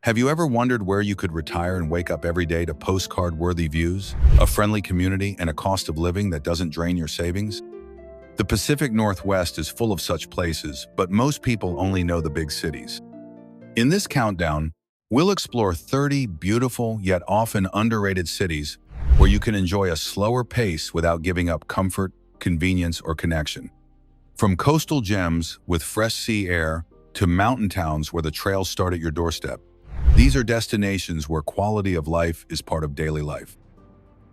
Have you ever wondered where you could retire and wake up every day to postcard-worthy views, a friendly community, and a cost of living that doesn't drain your savings? The Pacific Northwest is full of such places, but most people only know the big cities. In this countdown, we'll explore 30 beautiful yet often underrated cities where you can enjoy a slower pace without giving up comfort, convenience, or connection. From coastal gems with fresh sea air to mountain towns where the trails start at your doorstep, these are destinations where quality of life is part of daily life.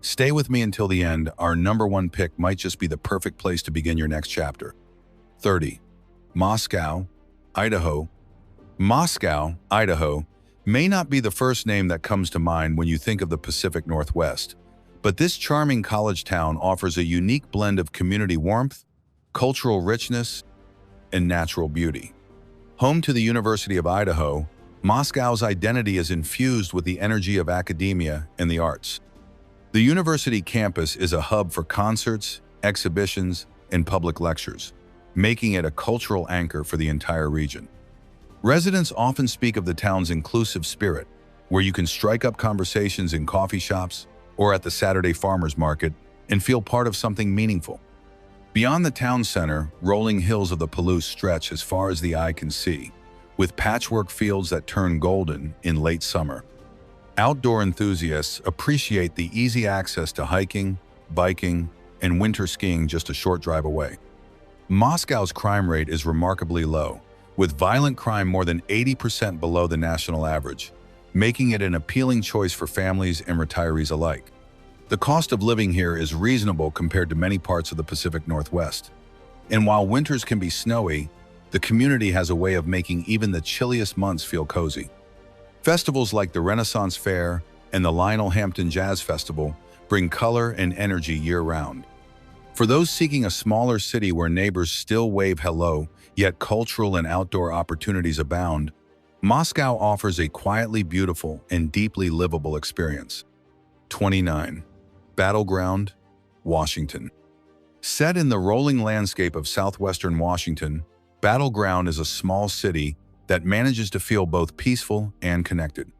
Stay with me until the end. Our number one pick might just be the perfect place to begin your next chapter. 30. Moscow, Idaho. Moscow, Idaho, may not be the first name that comes to mind when you think of the Pacific Northwest, but this charming college town offers a unique blend of community warmth, cultural richness, and natural beauty. Home to the University of Idaho, Moscow's identity is infused with the energy of academia and the arts. The university campus is a hub for concerts, exhibitions, and public lectures, making it a cultural anchor for the entire region. Residents often speak of the town's inclusive spirit, where you can strike up conversations in coffee shops or at the Saturday farmers market and feel part of something meaningful. Beyond the town center, rolling hills of the Palouse stretch as far as the eye can see, with patchwork fields that turn golden in late summer. Outdoor enthusiasts appreciate the easy access to hiking, biking, and winter skiing just a short drive away. Moscow's crime rate is remarkably low, with violent crime more than 80% below the national average, making it an appealing choice for families and retirees alike. The cost of living here is reasonable compared to many parts of the Pacific Northwest. And while winters can be snowy, the community has a way of making even the chilliest months feel cozy. Festivals like the Renaissance Fair and the Lionel Hampton Jazz Festival bring color and energy year-round. For those seeking a smaller city where neighbors still wave hello, yet cultural and outdoor opportunities abound, Moscow offers a quietly beautiful and deeply livable experience. 29. Battleground, Washington. Set in the rolling landscape of southwestern Washington, Battleground is a small city that manages to feel both peaceful and connected.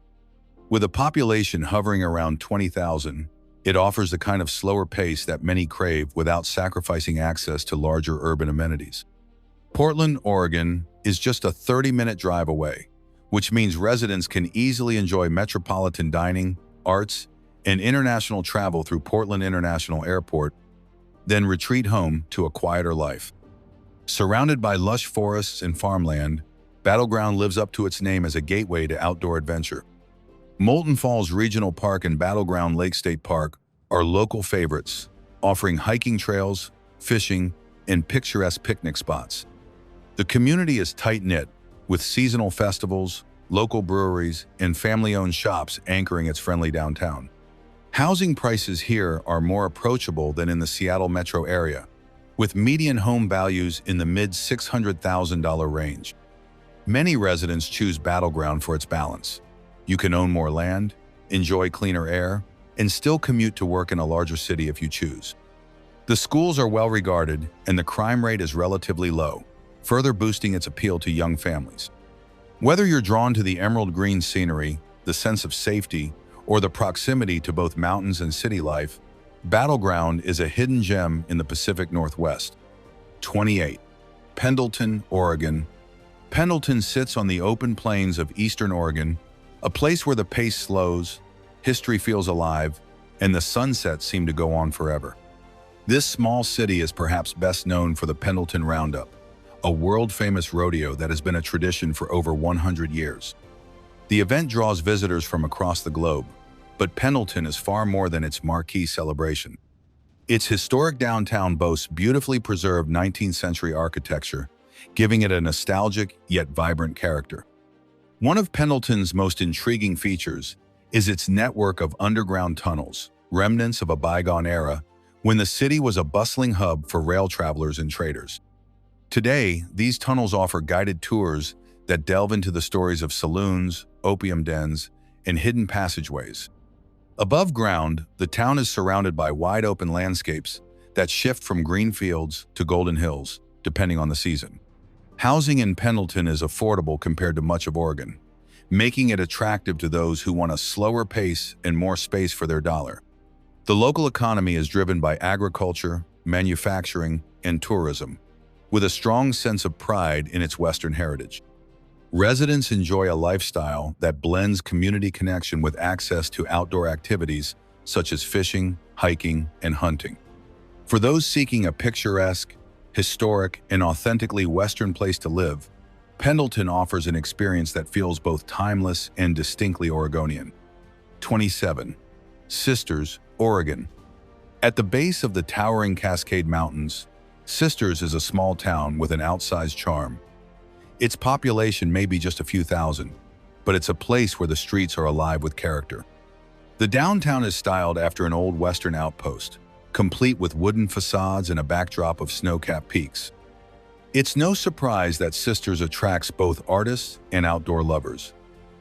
With a population hovering around 20,000, it offers the kind of slower pace that many crave without sacrificing access to larger urban amenities. Portland, Oregon is just a 30-minute drive away, which means residents can easily enjoy metropolitan dining, arts, and international travel through Portland International Airport, then retreat home to a quieter life. Surrounded by lush forests and farmland, Battleground lives up to its name as a gateway to outdoor adventure. Molten Falls Regional Park and Battleground Lake State Park are local favorites, offering hiking trails, fishing, and picturesque picnic spots. The community is tight-knit, with seasonal festivals, local breweries, and family-owned shops anchoring its friendly downtown. Housing prices here are more approachable than in the Seattle metro area, with median home values in the mid-$600,000 range. Many residents choose Battleground for its balance. You can own more land, enjoy cleaner air, and still commute to work in a larger city if you choose. The schools are well regarded, and the crime rate is relatively low, further boosting its appeal to young families. Whether you're drawn to the emerald green scenery, the sense of safety, or the proximity to both mountains and city life, Battleground is a hidden gem in the Pacific Northwest. 28. Pendleton, Oregon. Pendleton sits on the open plains of eastern Oregon, a place where the pace slows, history feels alive, and the sunsets seem to go on forever. This small city is perhaps best known for the Pendleton Roundup, a world-famous rodeo that has been a tradition for over 100 years. The event draws visitors from across the globe, but Pendleton is far more than its marquee celebration. Its historic downtown boasts beautifully preserved 19th century architecture, giving it a nostalgic yet vibrant character. One of Pendleton's most intriguing features is its network of underground tunnels, remnants of a bygone era when the city was a bustling hub for rail travelers and traders. Today, these tunnels offer guided tours that delve into the stories of saloons, opium dens, and hidden passageways. Above ground, the town is surrounded by wide-open landscapes that shift from green fields to golden hills, depending on the season. Housing in Pendleton is affordable compared to much of Oregon, making it attractive to those who want a slower pace and more space for their dollar. The local economy is driven by agriculture, manufacturing, and tourism, with a strong sense of pride in its Western heritage. Residents enjoy a lifestyle that blends community connection with access to outdoor activities such as fishing, hiking, and hunting. For those seeking a picturesque, historic, and authentically Western place to live, Pendleton offers an experience that feels both timeless and distinctly Oregonian. 27. Sisters, Oregon. At the base of the towering Cascade Mountains, Sisters is a small town with an outsized charm. Its population may be just a few thousand, but it's a place where the streets are alive with character. The downtown is styled after an old Western outpost, complete with wooden facades and a backdrop of snow-capped peaks. It's no surprise that Sisters attracts both artists and outdoor lovers.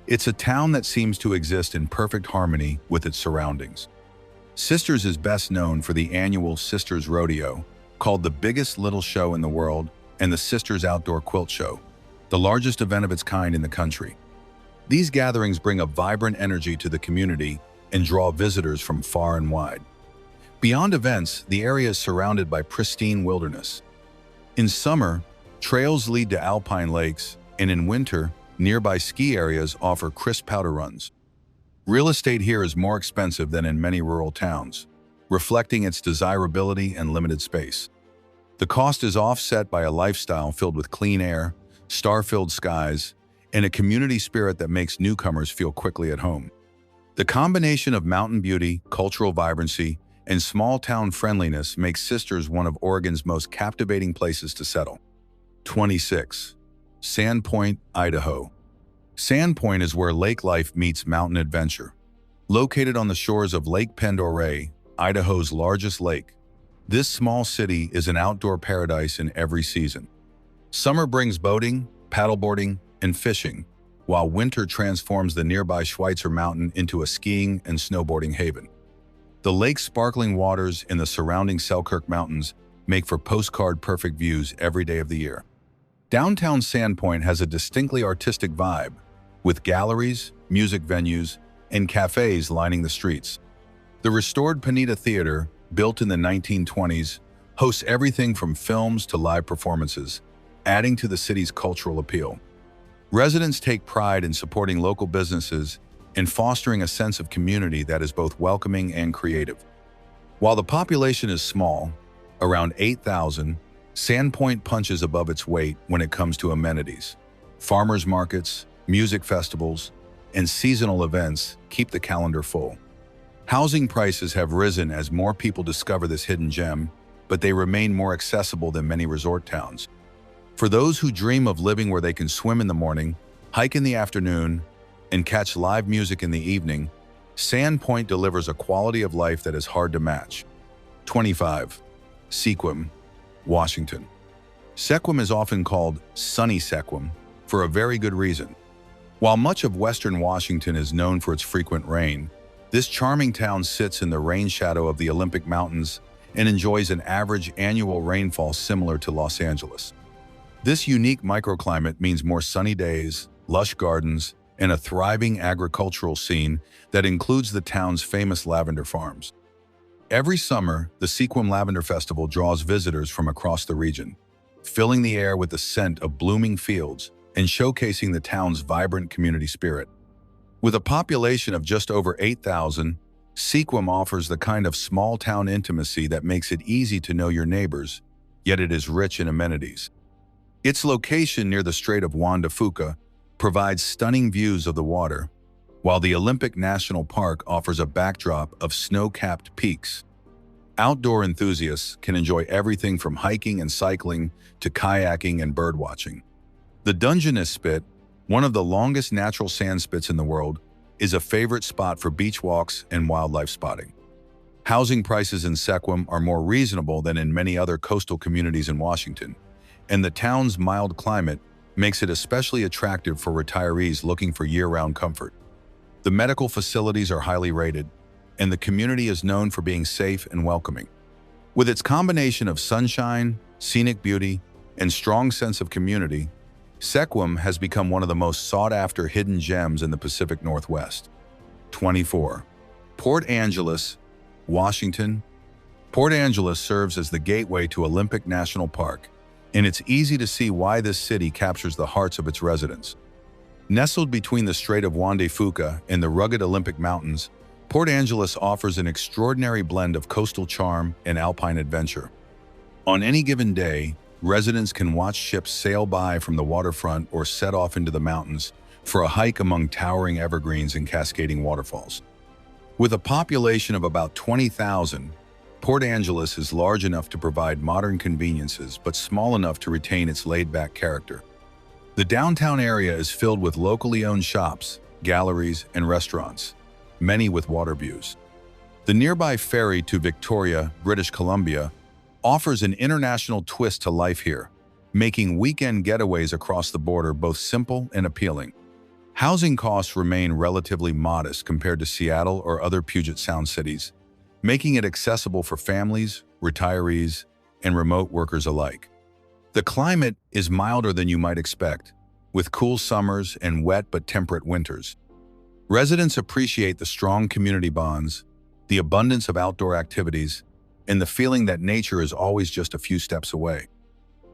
It's a town that seems to exist in perfect harmony with its surroundings. Sisters is best known for the annual Sisters Rodeo, called the biggest little show in the world, and the Sisters Outdoor Quilt Show, the largest event of its kind in the country. These gatherings bring a vibrant energy to the community and draw visitors from far and wide. Beyond events, the area is surrounded by pristine wilderness. In summer, trails lead to alpine lakes, and in winter, nearby ski areas offer crisp powder runs. Real estate here is more expensive than in many rural towns, reflecting its desirability and limited space. The cost is offset by a lifestyle filled with clean air, star-filled skies, and a community spirit that makes newcomers feel quickly at home. The combination of mountain beauty, cultural vibrancy, and small-town friendliness makes Sisters one of Oregon's most captivating places to settle. 26. Sandpoint, Idaho. Sandpoint is where lake life meets mountain adventure. Located on the shores of Lake Pendleton, Idaho's largest lake, this small city is an outdoor paradise in every season. Summer brings boating, paddleboarding, and fishing, while winter transforms the nearby Schweitzer Mountain into a skiing and snowboarding haven. The lake's sparkling waters and the surrounding Selkirk Mountains make for postcard-perfect views every day of the year. Downtown Sandpoint has a distinctly artistic vibe, with galleries, music venues, and cafes lining the streets. The restored Panetta Theater, built in the 1920s, hosts everything from films to live performances, adding to the city's cultural appeal. Residents take pride in supporting local businesses and fostering a sense of community that is both welcoming and creative. While the population is small, around 8,000, Sandpoint punches above its weight when it comes to amenities. Farmers markets, music festivals, and seasonal events keep the calendar full. Housing prices have risen as more people discover this hidden gem, but they remain more accessible than many resort towns. For those who dream of living where they can swim in the morning, hike in the afternoon, and catch live music in the evening, Sandpoint delivers a quality of life that is hard to match. 25. Sequim, Washington. Sequim is often called sunny Sequim for a very good reason. While much of western Washington is known for its frequent rain, this charming town sits in the rain shadow of the Olympic Mountains and enjoys an average annual rainfall similar to Los Angeles. This unique microclimate means more sunny days, lush gardens, and a thriving agricultural scene that includes the town's famous lavender farms. Every summer, the Sequim Lavender Festival draws visitors from across the region, filling the air with the scent of blooming fields and showcasing the town's vibrant community spirit. With a population of just over 8,000, Sequim offers the kind of small-town intimacy that makes it easy to know your neighbors, yet it is rich in amenities. Its location near the Strait of Juan de Fuca provides stunning views of the water, while the Olympic National Park offers a backdrop of snow-capped peaks. Outdoor enthusiasts can enjoy everything from hiking and cycling to kayaking and birdwatching. The Dungeness Spit, one of the longest natural sand spits in the world, is a favorite spot for beach walks and wildlife spotting. Housing prices in Sequim are more reasonable than in many other coastal communities in Washington, and the town's mild climate makes it especially attractive for retirees looking for year-round comfort. The medical facilities are highly rated, and the community is known for being safe and welcoming. With its combination of sunshine, scenic beauty, and strong sense of community, Sequim has become one of the most sought-after hidden gems in the Pacific Northwest. 24. Port Angeles, Washington. Port Angeles serves as the gateway to Olympic National Park, and it's easy to see why this city captures the hearts of its residents. Nestled between the Strait of Juan de Fuca and the rugged Olympic Mountains, Port Angeles offers an extraordinary blend of coastal charm and alpine adventure. On any given day, residents can watch ships sail by from the waterfront or set off into the mountains for a hike among towering evergreens and cascading waterfalls. With a population of about 20,000, Port Angeles is large enough to provide modern conveniences but small enough to retain its laid-back character. The downtown area is filled with locally owned shops, galleries, and restaurants, many with water views. The nearby ferry to Victoria, British Columbia, offers an international twist to life here, making weekend getaways across the border both simple and appealing. Housing costs remain relatively modest compared to Seattle or other Puget Sound cities, making it accessible for families, retirees, and remote workers alike. The climate is milder than you might expect, with cool summers and wet but temperate winters. Residents appreciate the strong community bonds, the abundance of outdoor activities, and the feeling that nature is always just a few steps away.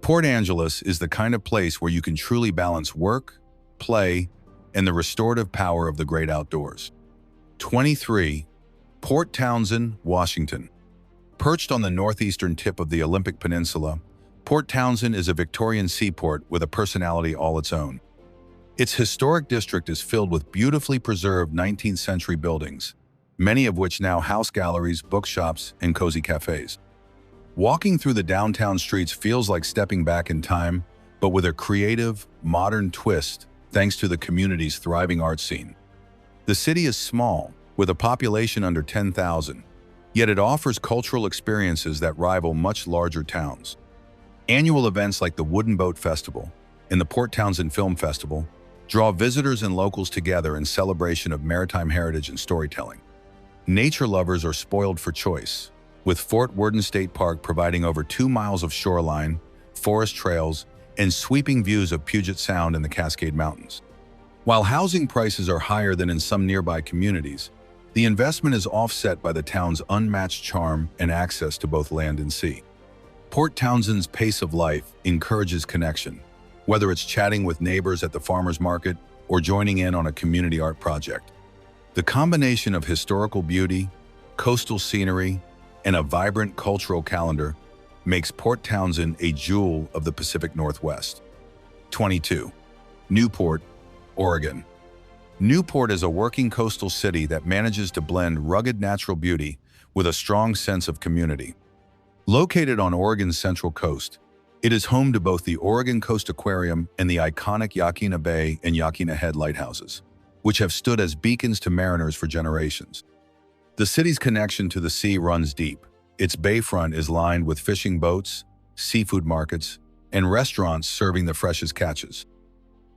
Port Angeles is the kind of place where you can truly balance work, play, and the restorative power of the great outdoors. 23. Port Townsend, Washington. Perched on the northeastern tip of the Olympic Peninsula, Port Townsend is a Victorian seaport with a personality all its own. Its historic district is filled with beautifully preserved 19th century buildings, many of which now house galleries, bookshops, and cozy cafes. Walking through the downtown streets feels like stepping back in time, but with a creative, modern twist thanks to the community's thriving art scene. The city is small, with a population under 10,000, yet it offers cultural experiences that rival much larger towns. Annual events like the Wooden Boat Festival and the Port Townsend Film Festival draw visitors and locals together in celebration of maritime heritage and storytelling. Nature lovers are spoiled for choice, with Fort Worden State Park providing over 2 miles of shoreline, forest trails, and sweeping views of Puget Sound and the Cascade Mountains. While housing prices are higher than in some nearby communities, the investment is offset by the town's unmatched charm and access to both land and sea. Port Townsend's pace of life encourages connection, whether it's chatting with neighbors at the farmers market or joining in on a community art project. The combination of historical beauty, coastal scenery, and a vibrant cultural calendar makes Port Townsend a jewel of the Pacific Northwest. 22. Newport, Oregon. Newport is a working coastal city that manages to blend rugged natural beauty with a strong sense of community. Located on Oregon's central coast, it is home to both the Oregon Coast Aquarium and the iconic Yaquina Bay and Yaquina Head lighthouses, which have stood as beacons to mariners for generations. The city's connection to the sea runs deep. Its bayfront is lined with fishing boats, seafood markets, and restaurants serving the freshest catches.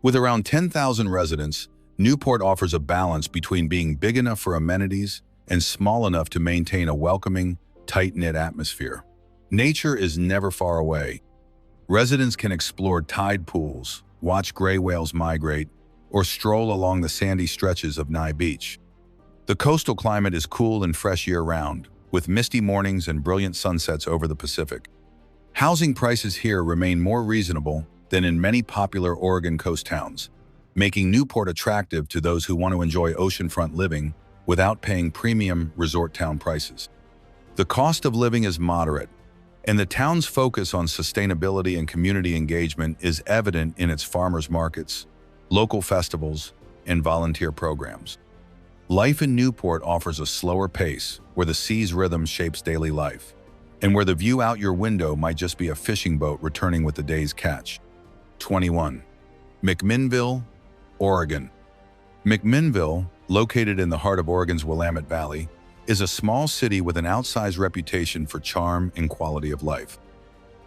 With around 10,000 residents, Newport offers a balance between being big enough for amenities and small enough to maintain a welcoming, tight-knit atmosphere. Nature is never far away. Residents can explore tide pools, watch gray whales migrate, or stroll along the sandy stretches of Nye Beach. The coastal climate is cool and fresh year-round, with misty mornings and brilliant sunsets over the Pacific. Housing prices here remain more reasonable than in many popular Oregon coast towns, making Newport attractive to those who want to enjoy oceanfront living without paying premium resort town prices. The cost of living is moderate, and the town's focus on sustainability and community engagement is evident in its farmers markets, local festivals, and volunteer programs. Life in Newport offers a slower pace where the sea's rhythm shapes daily life, and where the view out your window might just be a fishing boat returning with the day's catch. 21. McMinnville, Oregon. McMinnville, located in the heart of Oregon's Willamette Valley, is a small city with an outsized reputation for charm and quality of life.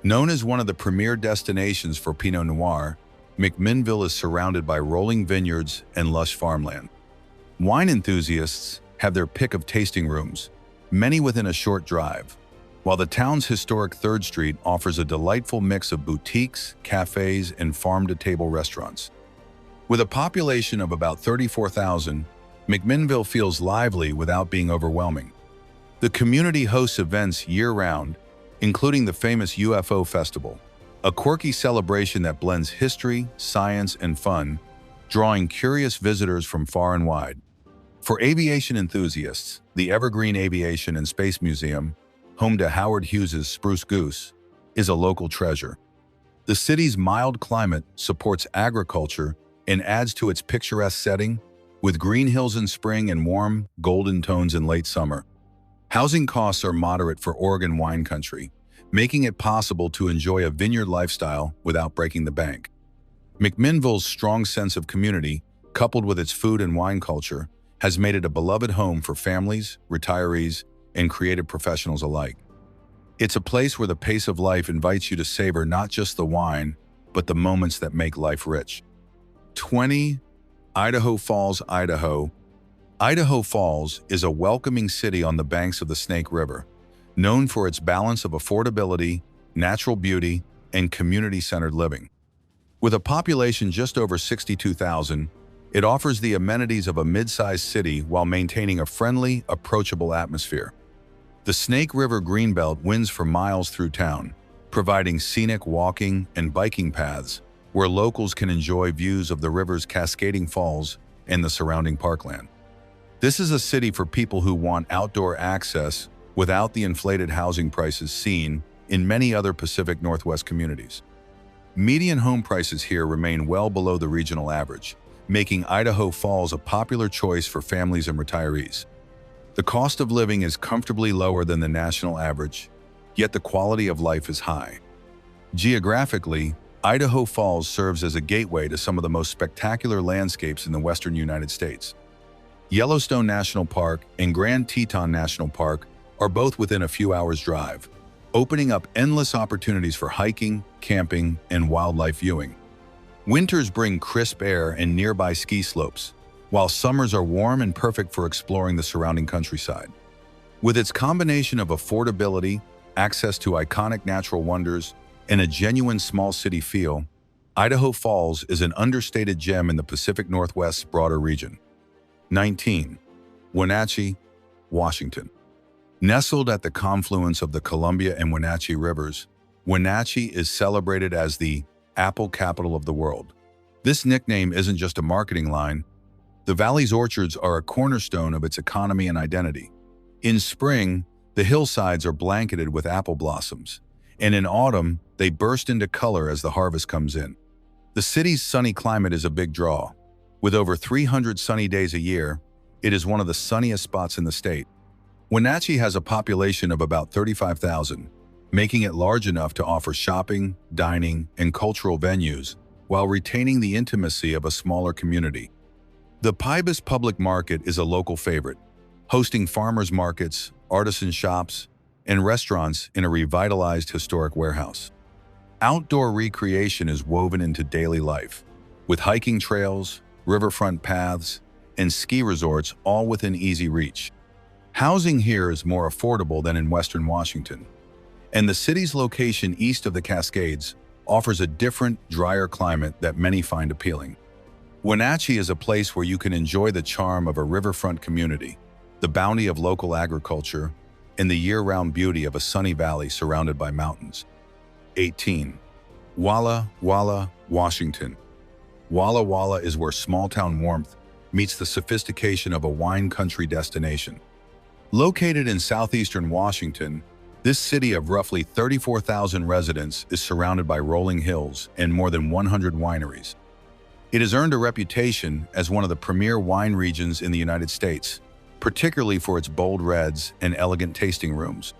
Known as one of the premier destinations for Pinot Noir, McMinnville is surrounded by rolling vineyards and lush farmland. Wine enthusiasts have their pick of tasting rooms, many within a short drive, while the town's historic 3rd Street offers a delightful mix of boutiques, cafes, and farm-to-table restaurants. With a population of about 34,000, McMinnville feels lively without being overwhelming. The community hosts events year-round, including the famous UFO Festival, a quirky celebration that blends history, science, and fun, drawing curious visitors from far and wide. For aviation enthusiasts, the Evergreen Aviation and Space Museum, home to Howard Hughes's Spruce Goose, is a local treasure. The city's mild climate supports agriculture and adds to its picturesque setting, with green hills in spring and warm, golden tones in late summer. Housing costs are moderate for Oregon wine country, making it possible to enjoy a vineyard lifestyle without breaking the bank. McMinnville's strong sense of community, coupled with its food and wine culture, has made it a beloved home for families, retirees, and creative professionals alike. It's a place where the pace of life invites you to savor not just the wine, but the moments that make life rich. 20. Idaho Falls, Idaho. Idaho Falls is a welcoming city on the banks of the Snake River, known for its balance of affordability, natural beauty, and community-centered living. With a population just over 62,000, it offers the amenities of a mid-sized city while maintaining a friendly, approachable atmosphere. The Snake River Greenbelt winds for miles through town, providing scenic walking and biking paths where locals can enjoy views of the river's cascading falls and the surrounding parkland. This is a city for people who want outdoor access without the inflated housing prices seen in many other Pacific Northwest communities. Median home prices here remain well below the regional average, making Idaho Falls a popular choice for families and retirees. The cost of living is comfortably lower than the national average, yet the quality of life is high. Geographically, Idaho Falls serves as a gateway to some of the most spectacular landscapes in the western United States. Yellowstone National Park and Grand Teton National Park are both within a few hours' drive, opening up endless opportunities for hiking, camping, and wildlife viewing. Winters bring crisp air and nearby ski slopes, while summers are warm and perfect for exploring the surrounding countryside. With its combination of affordability, access to iconic natural wonders, and a genuine small city feel, Idaho Falls is an understated gem in the Pacific Northwest's broader region. 19. Wenatchee, Washington. Nestled at the confluence of the Columbia and Wenatchee rivers, Wenatchee is celebrated as the apple capital of the world. This nickname isn't just a marketing line. The valley's orchards are a cornerstone of its economy and identity. In spring, the hillsides are blanketed with apple blossoms, and in autumn, they burst into color as the harvest comes in. The city's sunny climate is a big draw. With over 300 sunny days a year, it is one of the sunniest spots in the state. Wenatchee has a population of about 35,000, making it large enough to offer shopping, dining, and cultural venues while retaining the intimacy of a smaller community. The Pybus Public Market is a local favorite, hosting farmers markets, artisan shops, and restaurants in a revitalized historic warehouse. Outdoor recreation is woven into daily life, with hiking trails, riverfront paths, and ski resorts all within easy reach. Housing here is more affordable than in Western Washington, and the city's location east of the Cascades offers a different, drier climate that many find appealing. Wenatchee is a place where you can enjoy the charm of a riverfront community, the bounty of local agriculture, and the year-round beauty of a sunny valley surrounded by mountains. 18. Walla, Washington. Walla is where small-town warmth meets the sophistication of a wine country destination. Located in southeastern Washington, this city of roughly 34,000 residents is surrounded by rolling hills and more than 100 wineries. It has earned a reputation as one of the premier wine regions in the United States, particularly for its bold reds and elegant tasting rooms.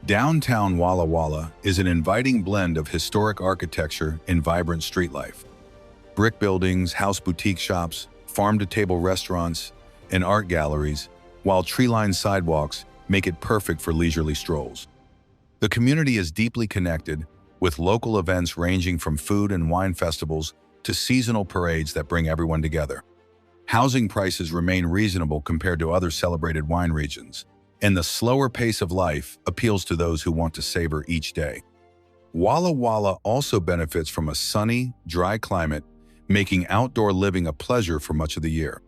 Downtown Walla is an inviting blend of historic architecture and vibrant street life. Brick buildings, house boutique shops, farm-to-table restaurants, and art galleries, while tree-lined sidewalks make it perfect for leisurely strolls. The community is deeply connected, with local events ranging from food and wine festivals to seasonal parades that bring everyone together. Housing prices remain reasonable compared to other celebrated wine regions, and the slower pace of life appeals to those who want to savor each day. Walla also benefits from a sunny, dry climate, making outdoor living a pleasure for much of the year.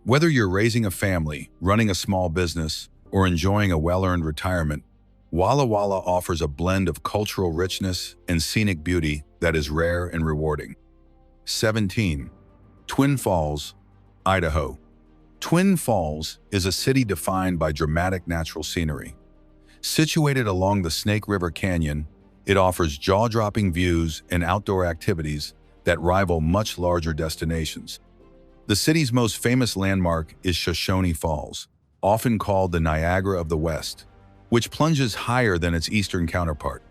Whether you're raising a family, running a small business, or enjoying a well-earned retirement, Walla offers a blend of cultural richness and scenic beauty that is rare and rewarding. 17. Twin Falls, Idaho. Twin Falls is a city defined by dramatic natural scenery. Situated along the Snake River Canyon, it offers jaw-dropping views and outdoor activities that rival much larger destinations. The city's most famous landmark is Shoshone Falls, often called the Niagara of the West, which plunges higher than its eastern counterpart.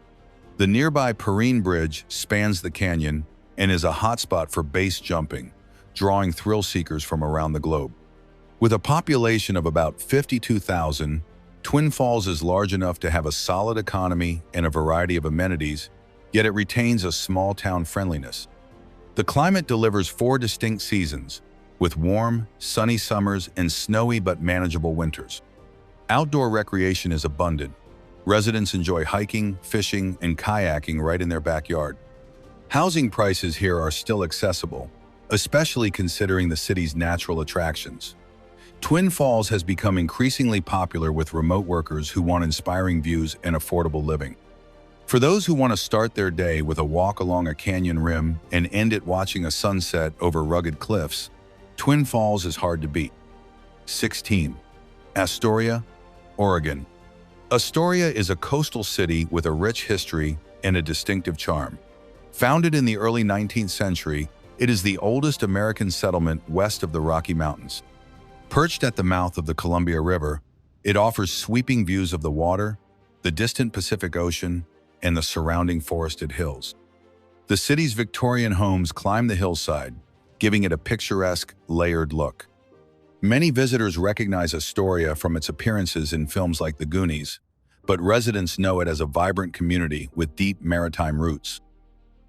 The nearby Perrine Bridge spans the canyon and is a hotspot for base jumping, drawing thrill seekers from around the globe. With a population of about 52,000, Twin Falls is large enough to have a solid economy and a variety of amenities, yet it retains a small-town friendliness. The climate delivers 4 distinct seasons, with warm, sunny summers and snowy but manageable winters. Outdoor recreation is abundant. Residents enjoy hiking, fishing, and kayaking right in their backyard. Housing prices here are still accessible, especially considering the city's natural attractions. Twin Falls has become increasingly popular with remote workers who want inspiring views and affordable living. For those who want to start their day with a walk along a canyon rim and end it watching a sunset over rugged cliffs, Twin Falls is hard to beat. 16. Astoria, Oregon. Astoria is a coastal city with a rich history and a distinctive charm. Founded in the early 19th century, it is the oldest American settlement west of the Rocky Mountains. Perched at the mouth of the Columbia River, it offers sweeping views of the water, the distant Pacific Ocean, and the surrounding forested hills. The city's Victorian homes climb the hillside, giving it a picturesque, layered look. Many visitors recognize Astoria from its appearances in films like The Goonies, but residents know it as a vibrant community with deep maritime roots.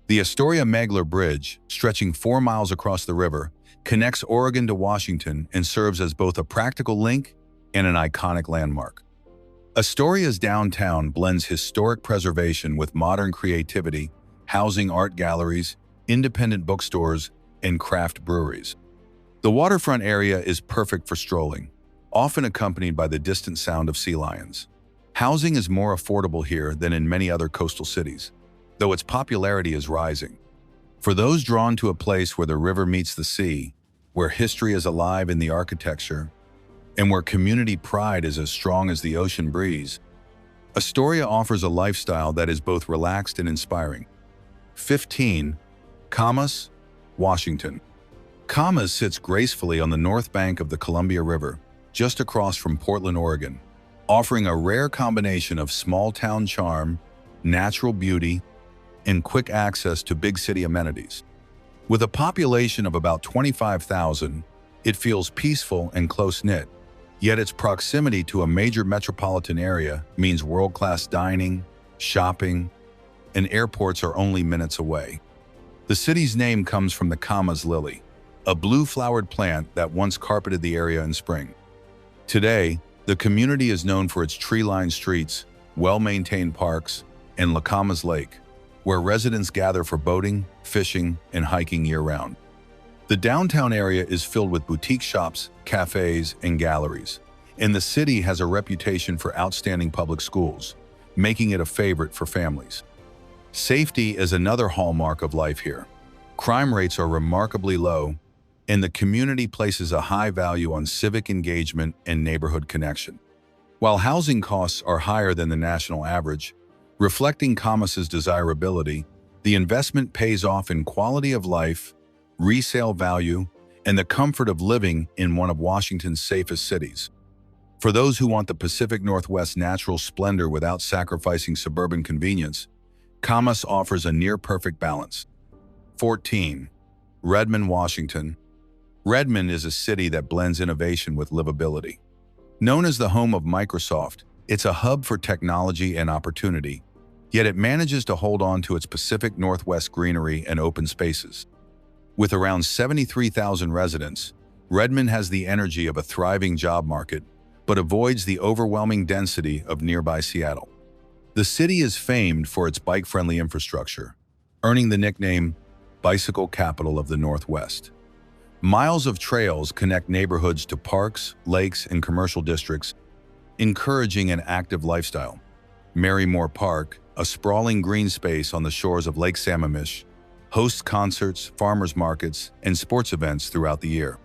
The Astoria-Megler Bridge, stretching 4 miles across the river, connects Oregon to Washington and serves as both a practical link and an iconic landmark. Astoria's downtown blends historic preservation with modern creativity, housing art galleries, independent bookstores, and craft breweries. The waterfront area is perfect for strolling, often accompanied by the distant sound of sea lions. Housing is more affordable here than in many other coastal cities, though its popularity is rising. For those drawn to a place where the river meets the sea, where history is alive in the architecture, and where community pride is as strong as the ocean breeze, Astoria offers a lifestyle that is both relaxed and inspiring. 15. Camas, Washington. Camas sits gracefully on the north bank of the Columbia River, just across from Portland, Oregon, offering a rare combination of small-town charm, natural beauty, and quick access to big city amenities. With a population of about 25,000, it feels peaceful and close-knit, yet its proximity to a major metropolitan area means world-class dining, shopping, and airports are only minutes away. The city's name comes from the Camas lily, a blue-flowered plant that once carpeted the area in spring. Today, the community is known for its tree-lined streets, well-maintained parks, and La Camas Lake, where residents gather for boating, fishing, and hiking year-round. The downtown area is filled with boutique shops, cafes, and galleries, and the city has a reputation for outstanding public schools, making it a favorite for families. Safety is another hallmark of life here. Crime rates are remarkably low, and the community places a high value on civic engagement and neighborhood connection. While housing costs are higher than the national average, reflecting Camas's desirability, the investment pays off in quality of life, resale value, and the comfort of living in one of Washington's safest cities. For those who want the Pacific Northwest natural splendor without sacrificing suburban convenience, Camas offers a near-perfect balance. 14. Redmond, Washington. Redmond is a city that blends innovation with livability. Known as the home of Microsoft, it's a hub for technology and opportunity, yet it manages to hold on to its Pacific Northwest greenery and open spaces. With around 73,000 residents, Redmond has the energy of a thriving job market, but avoids the overwhelming density of nearby Seattle. The city is famed for its bike-friendly infrastructure, earning the nickname Bicycle Capital of the Northwest. Miles of trails connect neighborhoods to parks, lakes, and commercial districts, encouraging an active lifestyle. Marymoor Park, a sprawling green space on the shores of Lake Sammamish, hosts concerts, farmers markets, and sports events throughout the year.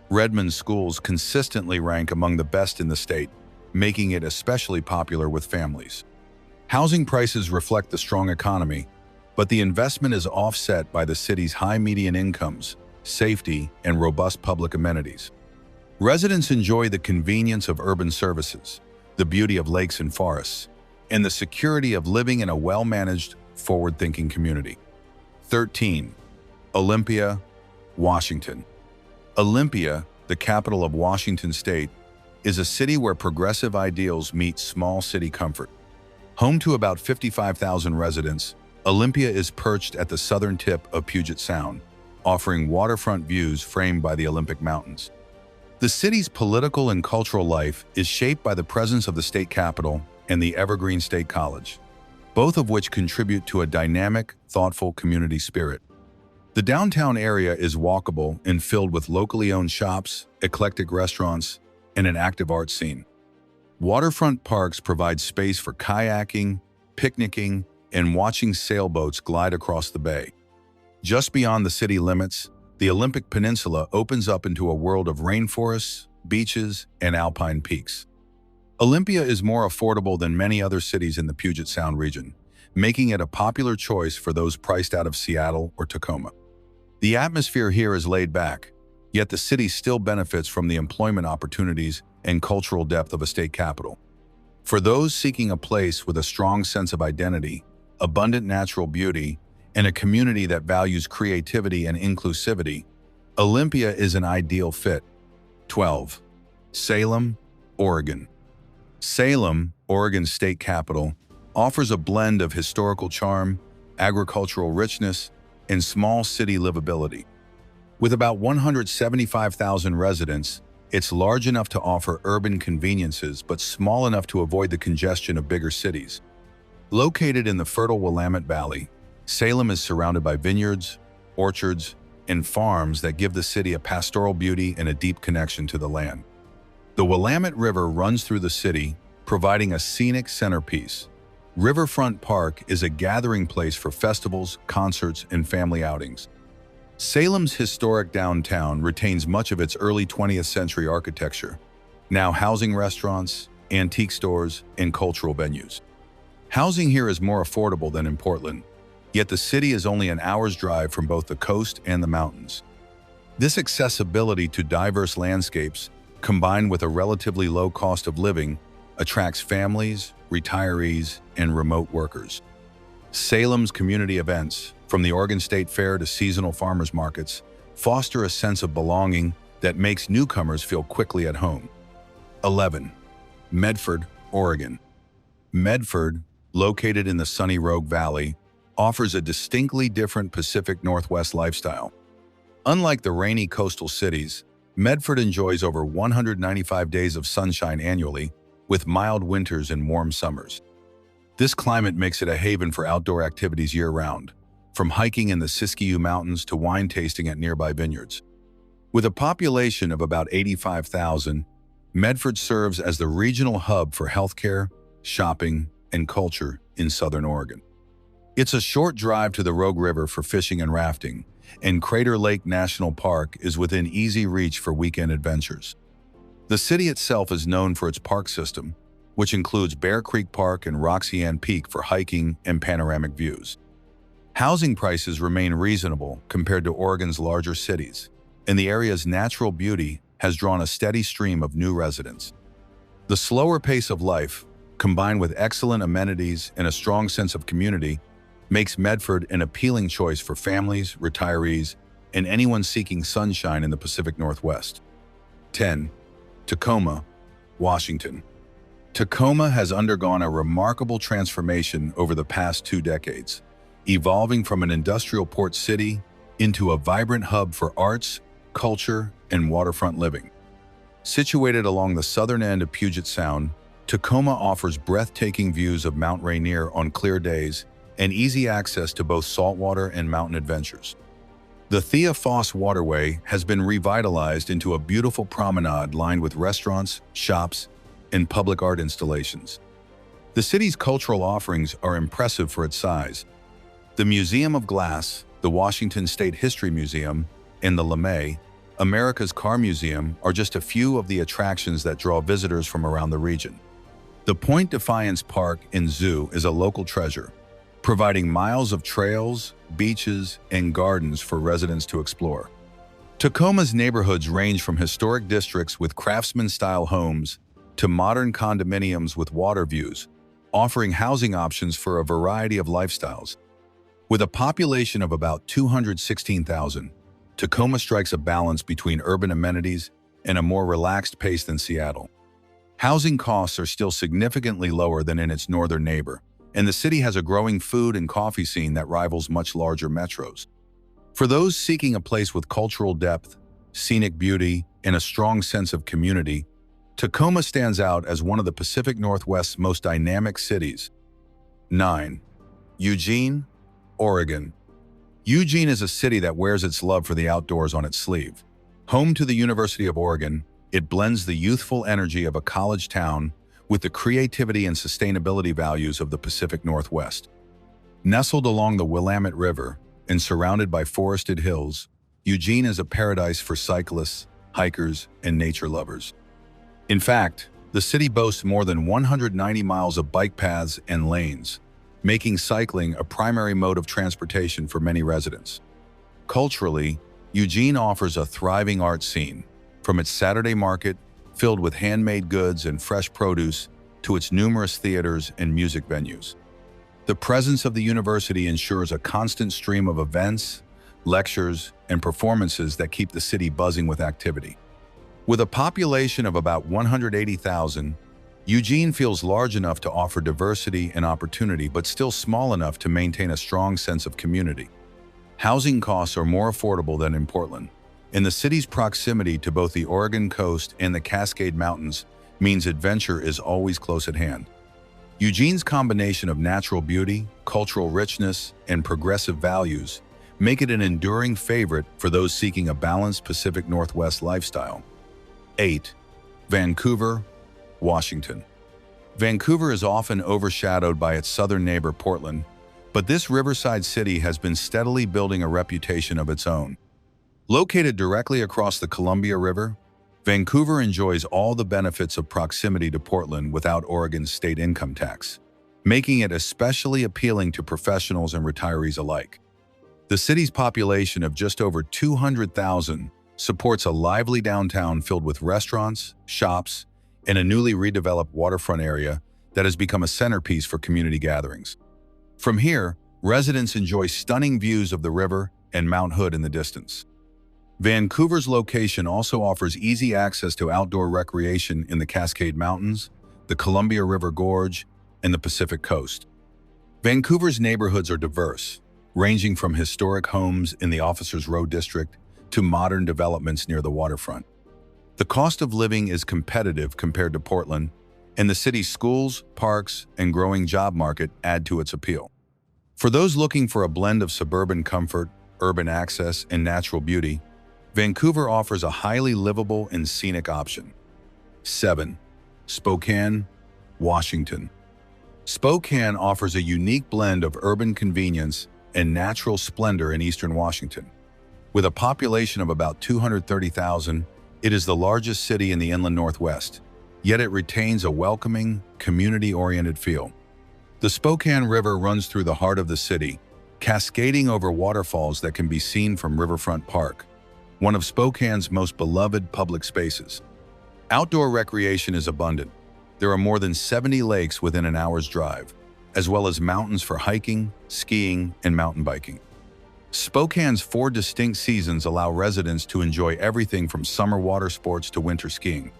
Redmond schools consistently rank among the best in the state, making it especially popular with families. Housing prices reflect the strong economy, but the investment is offset by the city's high median incomes, safety, and robust public amenities. Residents enjoy the convenience of urban services, the beauty of lakes and forests, and the security of living in a well-managed, forward-thinking community. 13. Olympia, Washington. Olympia, the capital of Washington State, is a city where progressive ideals meet small city comfort. Home to about 55,000 residents, Olympia is perched at the southern tip of Puget Sound, offering waterfront views framed by the Olympic Mountains. The city's political and cultural life is shaped by the presence of the state capitol and the Evergreen State College, both of which contribute to a dynamic, thoughtful community spirit. The downtown area is walkable and filled with locally owned shops, eclectic restaurants, and an active art scene. Waterfront parks provide space for kayaking, picnicking, and watching sailboats glide across the bay. Just beyond the city limits, the Olympic Peninsula opens up into a world of rainforests, beaches, and alpine peaks. Olympia is more affordable than many other cities in the Puget Sound region, making it a popular choice for those priced out of Seattle or Tacoma. The atmosphere here is laid back, yet the city still benefits from the employment opportunities and cultural depth of a state capital. For those seeking a place with a strong sense of identity, abundant natural beauty, and a community that values creativity and inclusivity, Olympia is an ideal fit. 12. Salem, Oregon. Salem, Oregon's state capital, offers a blend of historical charm, agricultural richness, and small city livability. With about 175,000 residents, it's large enough to offer urban conveniences but small enough to avoid the congestion of bigger cities. Located in the fertile Willamette Valley, Salem is surrounded by vineyards, orchards, and farms that give the city a pastoral beauty and a deep connection to the land. The Willamette River runs through the city, providing a scenic centerpiece. Riverfront Park is a gathering place for festivals, concerts, and family outings. Salem's historic downtown retains much of its early 20th century architecture, now housing restaurants, antique stores, and cultural venues. Housing here is more affordable than in Portland, yet the city is only an hour's drive from both the coast and the mountains. This accessibility to diverse landscapes, combined with a relatively low cost of living, attracts families, retirees, and remote workers. Salem's community events, from the Oregon State Fair to seasonal farmers markets, foster a sense of belonging that makes newcomers feel quickly at home. 11. Medford, Oregon. Medford, located in the sunny Rogue Valley, offers a distinctly different Pacific Northwest lifestyle. Unlike the rainy coastal cities, Medford enjoys over 195 days of sunshine annually, with mild winters and warm summers. This climate makes it a haven for outdoor activities year-round, from hiking in the Siskiyou Mountains to wine tasting at nearby vineyards. With a population of about 85,000, Medford serves as the regional hub for healthcare, shopping, and culture in Southern Oregon. It's a short drive to the Rogue River for fishing and rafting, and Crater Lake National Park is within easy reach for weekend adventures. The city itself is known for its park system, which includes Bear Creek Park and Roxy Ann Peak for hiking and panoramic views. Housing prices remain reasonable compared to Oregon's larger cities, and the area's natural beauty has drawn a steady stream of new residents. The slower pace of life, combined with excellent amenities and a strong sense of community, makes Medford an appealing choice for families, retirees, and anyone seeking sunshine in the Pacific Northwest. 10. Tacoma, Washington. Tacoma has undergone a remarkable transformation over the past 2 decades, evolving from an industrial port city into a vibrant hub for arts, culture, and waterfront living. Situated along the southern end of Puget Sound, Tacoma offers breathtaking views of Mount Rainier on clear days and easy access to both saltwater and mountain adventures. The Thea Foss Waterway has been revitalized into a beautiful promenade lined with restaurants, shops, and public art installations. The city's cultural offerings are impressive for its size. The Museum of Glass, the Washington State History Museum, and the LeMay, America's Car Museum, are just a few of the attractions that draw visitors from around the region. The Point Defiance Park and Zoo is a local treasure, providing miles of trails, beaches, and gardens for residents to explore. Tacoma's neighborhoods range from historic districts with craftsman-style homes to modern condominiums with water views, offering housing options for a variety of lifestyles. With a population of about 216,000, Tacoma strikes a balance between urban amenities and a more relaxed pace than Seattle. Housing costs are still significantly lower than in its northern neighbor, and the city has a growing food and coffee scene that rivals much larger metros. For those seeking a place with cultural depth, scenic beauty, and a strong sense of community, Tacoma stands out as one of the Pacific Northwest's most dynamic cities. 9. Eugene, Oregon. Eugene is a city that wears its love for the outdoors on its sleeve. Home to the University of Oregon, it blends the youthful energy of a college town with the creativity and sustainability values of the Pacific Northwest. Nestled along the Willamette River and surrounded by forested hills, Eugene is a paradise for cyclists, hikers, and nature lovers. In fact, the city boasts more than 190 miles of bike paths and lanes, making cycling a primary mode of transportation for many residents. Culturally, Eugene offers a thriving art scene, from its Saturday market, filled with handmade goods and fresh produce, to its numerous theaters and music venues. The presence of the university ensures a constant stream of events, lectures, and performances that keep the city buzzing with activity. With a population of about 180,000, Eugene feels large enough to offer diversity and opportunity, but still small enough to maintain a strong sense of community. Housing costs are more affordable than in Portland, and the city's proximity to both the Oregon coast and the Cascade Mountains means adventure is always close at hand. Eugene's combination of natural beauty, cultural richness, and progressive values make it an enduring favorite for those seeking a balanced Pacific Northwest lifestyle. 8. Vancouver, Washington. Vancouver is often overshadowed by its southern neighbor Portland, but this riverside city has been steadily building a reputation of its own. Located directly across the Columbia River, Vancouver enjoys all the benefits of proximity to Portland without Oregon's state income tax, making it especially appealing to professionals and retirees alike. The city's population of just over 200,000 supports a lively downtown filled with restaurants, shops, and a newly redeveloped waterfront area that has become a centerpiece for community gatherings. From here, residents enjoy stunning views of the river and Mount Hood in the distance. Vancouver's location also offers easy access to outdoor recreation in the Cascade Mountains, the Columbia River Gorge, and the Pacific Coast. Vancouver's neighborhoods are diverse, ranging from historic homes in the Officers Row district to modern developments near the waterfront. The cost of living is competitive compared to Portland, and the city's schools, parks, and growing job market add to its appeal. For those looking for a blend of suburban comfort, urban access, and natural beauty, Vancouver offers a highly livable and scenic option. 7. Spokane, Washington. Spokane offers a unique blend of urban convenience and natural splendor in eastern Washington. With a population of about 230,000, it is the largest city in the inland Northwest, yet it retains a welcoming, community-oriented feel. The Spokane River runs through the heart of the city, cascading over waterfalls that can be seen from Riverfront Park, one of Spokane's most beloved public spaces. Outdoor recreation is abundant. There are more than 70 lakes within an hour's drive, as well as mountains for hiking, skiing, and mountain biking. Spokane's 4 distinct seasons allow residents to enjoy everything from summer water sports to winter skiing.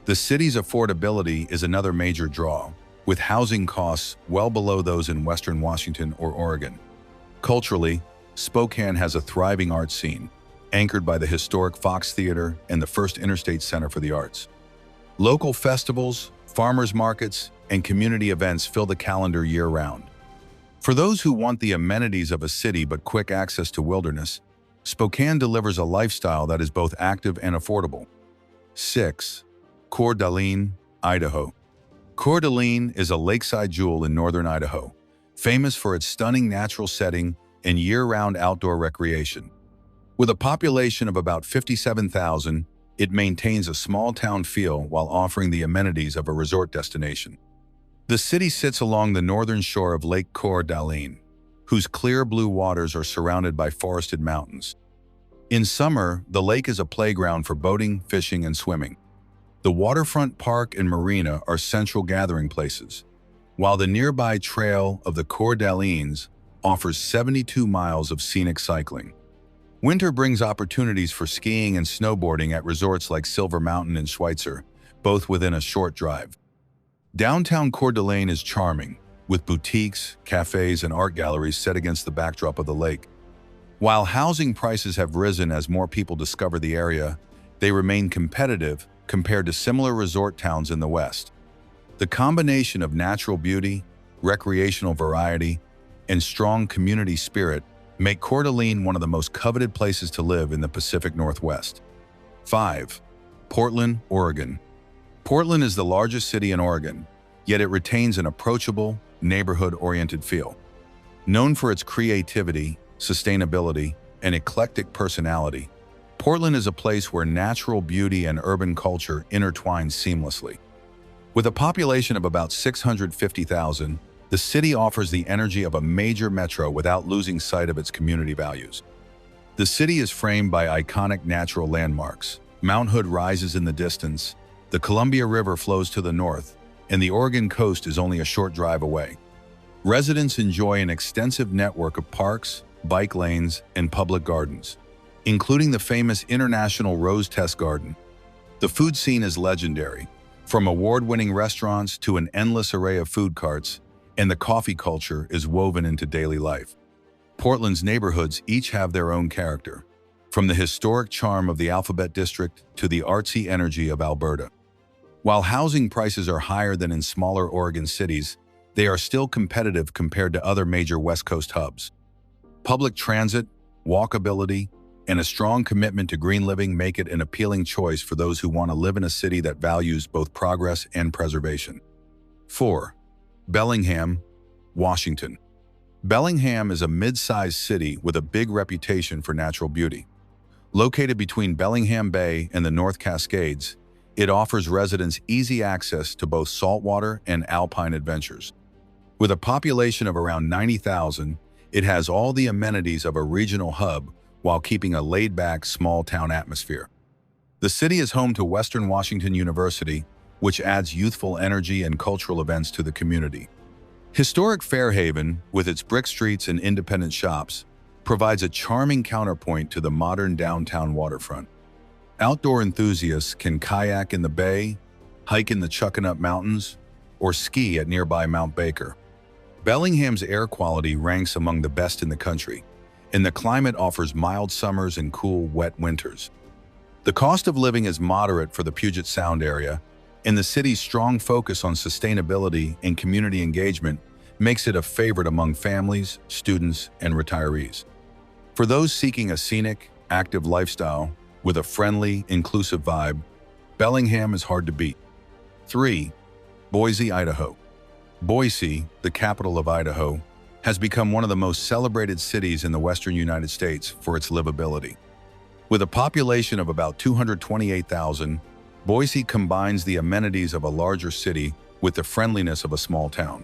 The city's affordability is another major draw, with housing costs well below those in Western Washington or Oregon. Culturally, Spokane has a thriving art scene, anchored by the historic Fox Theater and the First Interstate Center for the Arts. Local festivals, farmers markets, and community events fill the calendar year-round. For those who want the amenities of a city but quick access to wilderness, Spokane delivers a lifestyle that is both active and affordable. 6. Coeur d'Alene, Idaho. Coeur d'Alene is a lakeside jewel in northern Idaho, famous for its stunning natural setting and year-round outdoor recreation. With a population of about 57,000, it maintains a small-town feel while offering the amenities of a resort destination. The city sits along the northern shore of Lake Coeur d'Alene, whose clear blue waters are surrounded by forested mountains. In summer, the lake is a playground for boating, fishing, and swimming. The waterfront park and marina are central gathering places, while the nearby trail of the Coeur d'Alenes offers 72 miles of scenic cycling. Winter brings opportunities for skiing and snowboarding at resorts like Silver Mountain and Schweitzer, both within a short drive. Downtown Coeur d'Alene is charming, with boutiques, cafes, and art galleries set against the backdrop of the lake. While housing prices have risen as more people discover the area, they remain competitive compared to similar resort towns in the West. The combination of natural beauty, recreational variety, and strong community spirit make Coeur d'Alene one of the most coveted places to live in the Pacific Northwest. 5. Portland, Oregon. Portland is the largest city in Oregon, yet it retains an approachable, neighborhood-oriented feel. Known for its creativity, sustainability, and eclectic personality, Portland is a place where natural beauty and urban culture intertwine seamlessly. With a population of about 650,000, the city offers the energy of a major metro without losing sight of its community values. The city is framed by iconic natural landmarks. Mount Hood rises in the distance, the Columbia River flows to the north, and the Oregon coast is only a short drive away. Residents enjoy an extensive network of parks, bike lanes, and public gardens, including the famous International Rose Test Garden. The food scene is legendary, from award-winning restaurants to an endless array of food carts, and the coffee culture is woven into daily life. Portland's neighborhoods each have their own character, from the historic charm of the Alphabet District to the artsy energy of Alberta. While housing prices are higher than in smaller Oregon cities, they are still competitive compared to other major West Coast hubs. Public transit, walkability, and a strong commitment to green living make it an appealing choice for those who want to live in a city that values both progress and preservation. 4. Bellingham, Washington. Bellingham is a mid-sized city with a big reputation for natural beauty. Located between Bellingham Bay and the North Cascades, it offers residents easy access to both saltwater and alpine adventures. With a population of around 90,000, it has all the amenities of a regional hub while keeping a laid-back, small-town atmosphere. The city is home to Western Washington University, which adds youthful energy and cultural events to the community. Historic Fairhaven, with its brick streets and independent shops, provides a charming counterpoint to the modern downtown waterfront. Outdoor enthusiasts can kayak in the bay, hike in the Chuckanup Mountains, or ski at nearby Mount Baker. Bellingham's air quality ranks among the best in the country, and the climate offers mild summers and cool, wet winters. The cost of living is moderate for the Puget Sound area, and the city's strong focus on sustainability and community engagement makes it a favorite among families, students, and retirees. For those seeking a scenic, active lifestyle with a friendly, inclusive vibe, Bellingham is hard to beat. 3. Boise, Idaho. Boise, the capital of Idaho, has become one of the most celebrated cities in the western United States for its livability. With a population of about 228,000, Boise combines the amenities of a larger city with the friendliness of a small town.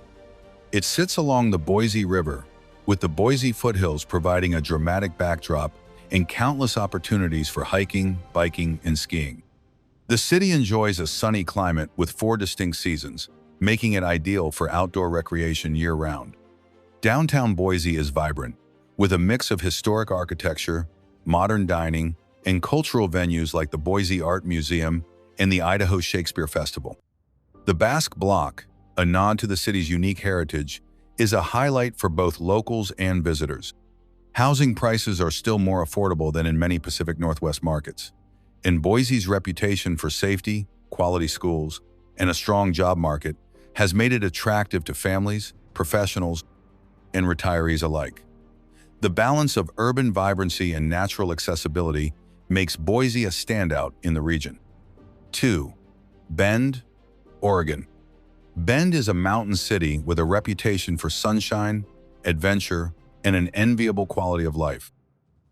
It sits along the Boise River, with the Boise foothills providing a dramatic backdrop and countless opportunities for hiking, biking, and skiing. The city enjoys a sunny climate with 4 distinct seasons, making it ideal for outdoor recreation year-round. Downtown Boise is vibrant, with a mix of historic architecture, modern dining, and cultural venues like the Boise Art Museum and the Idaho Shakespeare Festival. The Basque Block, a nod to the city's unique heritage, is a highlight for both locals and visitors. Housing prices are still more affordable than in many Pacific Northwest markets. And Boise's reputation for safety, quality schools, and a strong job market has made it attractive to families, professionals, and retirees alike. The balance of urban vibrancy and natural accessibility makes Boise a standout in the region. 2. Bend, Oregon. Bend is a mountain city with a reputation for sunshine, adventure, and an enviable quality of life.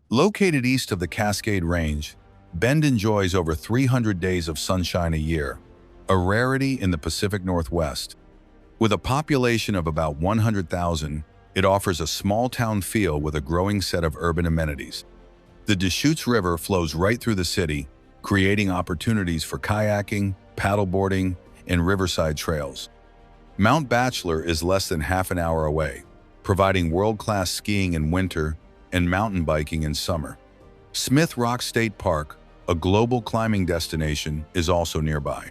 Located east of the Cascade Range, Bend enjoys over 300 days of sunshine a year, a rarity in the Pacific Northwest. With a population of about 100,000, it offers a small-town feel with a growing set of urban amenities. The Deschutes River flows right through the city, creating opportunities for kayaking, paddleboarding, and riverside trails. Mount Bachelor is less than half an hour away, providing world-class skiing in winter and mountain biking in summer. Smith Rock State Park, a global climbing destination, is also nearby.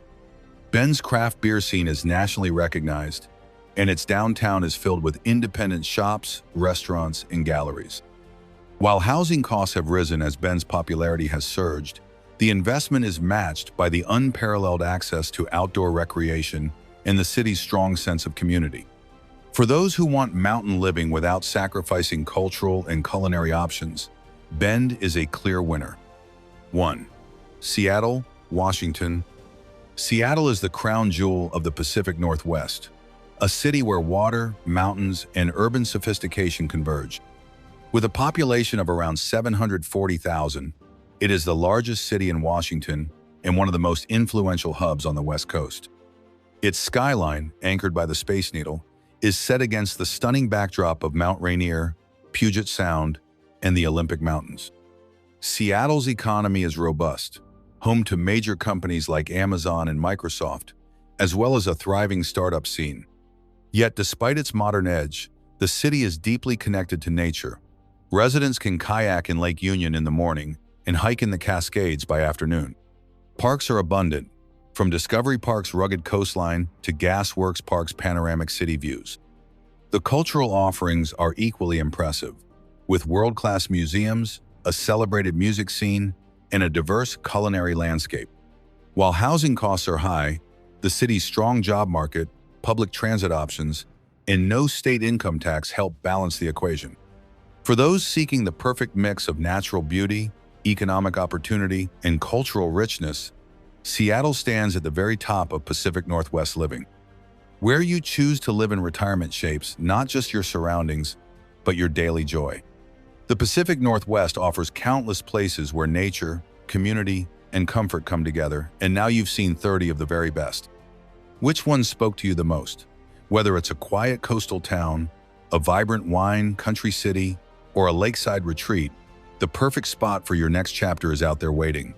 Bend's craft beer scene is nationally recognized, and its downtown is filled with independent shops, restaurants, and galleries. While housing costs have risen as Bend's popularity has surged, the investment is matched by the unparalleled access to outdoor recreation and the city's strong sense of community. For those who want mountain living without sacrificing cultural and culinary options, Bend is a clear winner. 1. Seattle, Washington. Seattle is the crown jewel of the Pacific Northwest, a city where water, mountains, and urban sophistication converge. With a population of around 740,000, it is the largest city in Washington and one of the most influential hubs on the West Coast. Its skyline, anchored by the Space Needle, is set against the stunning backdrop of Mount Rainier, Puget Sound, and the Olympic Mountains. Seattle's economy is robust, home to major companies like Amazon and Microsoft, as well as a thriving startup scene. Yet despite its modern edge, the city is deeply connected to nature. Residents can kayak in Lake Union in the morning and hike in the Cascades by afternoon. Parks are abundant, from Discovery Park's rugged coastline to Gasworks Park's panoramic city views. The cultural offerings are equally impressive, with world-class museums, a celebrated music scene, and a diverse culinary landscape. While housing costs are high, the city's strong job market, public transit options, and no state income tax help balance the equation. For those seeking the perfect mix of natural beauty, economic opportunity, and cultural richness, Seattle stands at the very top of Pacific Northwest living. Where you choose to live in retirement shapes not just your surroundings, but your daily joy. The Pacific Northwest offers countless places where nature, community, and comfort come together, and now you've seen 30 of the very best. Which one spoke to you the most? Whether it's a quiet coastal town, a vibrant wine country city, or a lakeside retreat, the perfect spot for your next chapter is out there waiting.